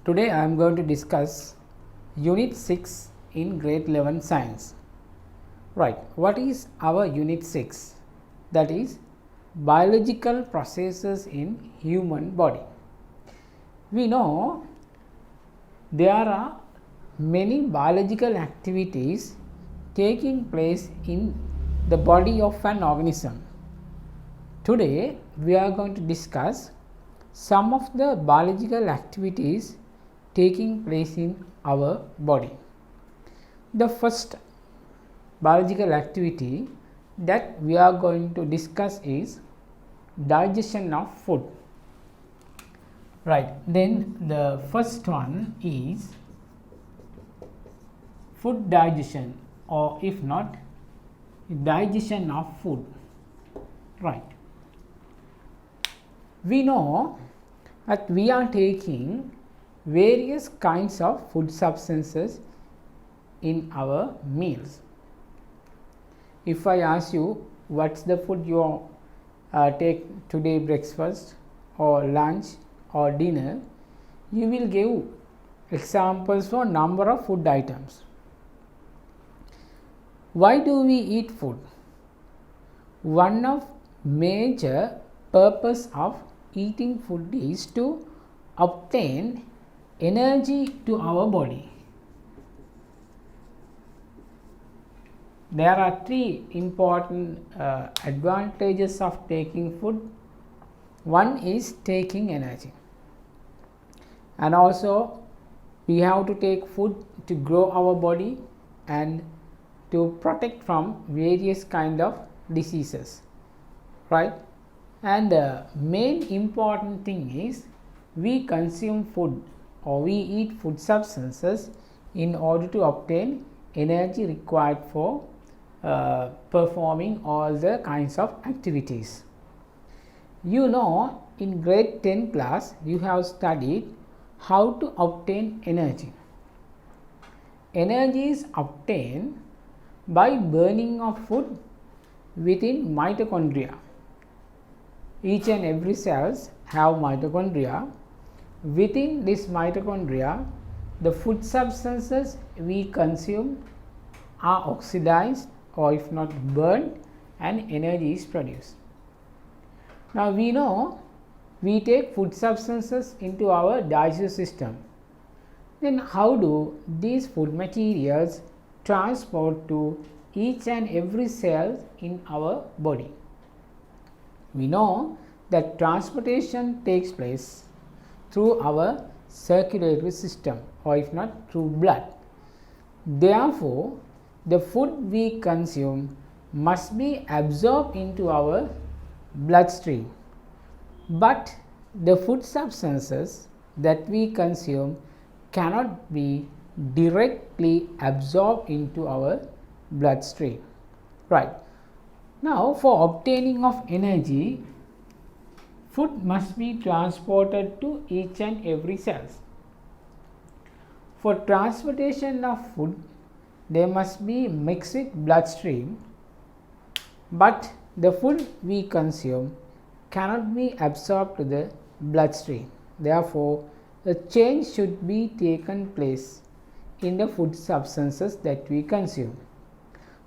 Today I am going to discuss Unit 6 in Grade 11 Science. Right, what is our Unit 6? That is biological processes in human body. We know there are many biological activities taking place in the body of an organism. Today we are going to discuss some of the biological activities taking place in our body. The first biological activity that we are going to discuss is digestion of food. Right, then the first one is food digestion, or if not, digestion of food. Right, we know that we are taking various kinds of food substances in our meals. If I ask you what's the food you take today, breakfast or lunch or dinner, you will give examples for number of food items. Why do we eat food? One of major purpose of eating food is to obtain energy to our body. There are three important advantages of taking food. One is taking energy, and also we have to take food to grow our body and to protect from various kind of diseases, right? And the main important thing is we consume food or we eat food substances in order to obtain energy required for performing all the kinds of activities. You know, in grade 10 class you have studied how to obtain energy. Energy is obtained by burning of food within mitochondria. Each and every cells have mitochondria. Within this mitochondria, the food substances we consume are oxidized or if not burned, and energy is produced. Now we know we take food substances into our digestive system. Then how do these food materials transport to each and every cell in our body? We know that transportation takes place through our circulatory system, or if not through blood. Therefore, the food we consume must be absorbed into our bloodstream, but the food substances that we consume cannot be directly absorbed into our bloodstream. Right. Now, for obtaining of energy, food must be transported to each and every cells. For transportation of food, there must be mixed with bloodstream, but the food we consume cannot be absorbed to the bloodstream. Therefore, a change should be taken place in the food substances that we consume.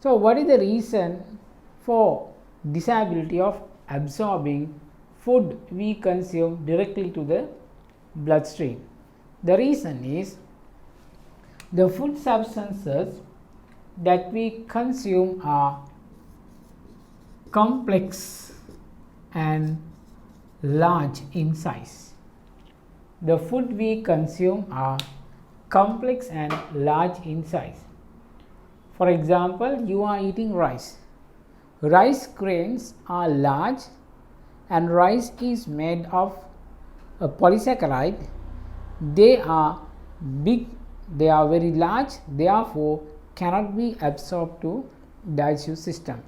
So, what is the reason for disability of absorbing food we consume directly to the bloodstream? The reason is the food substances that we consume are complex and large in size. The food we consume are complex and large in size. For example, you are eating rice. Rice grains are large, and rice is made of a polysaccharide. They are big, they are very large, therefore cannot be absorbed to digestive system.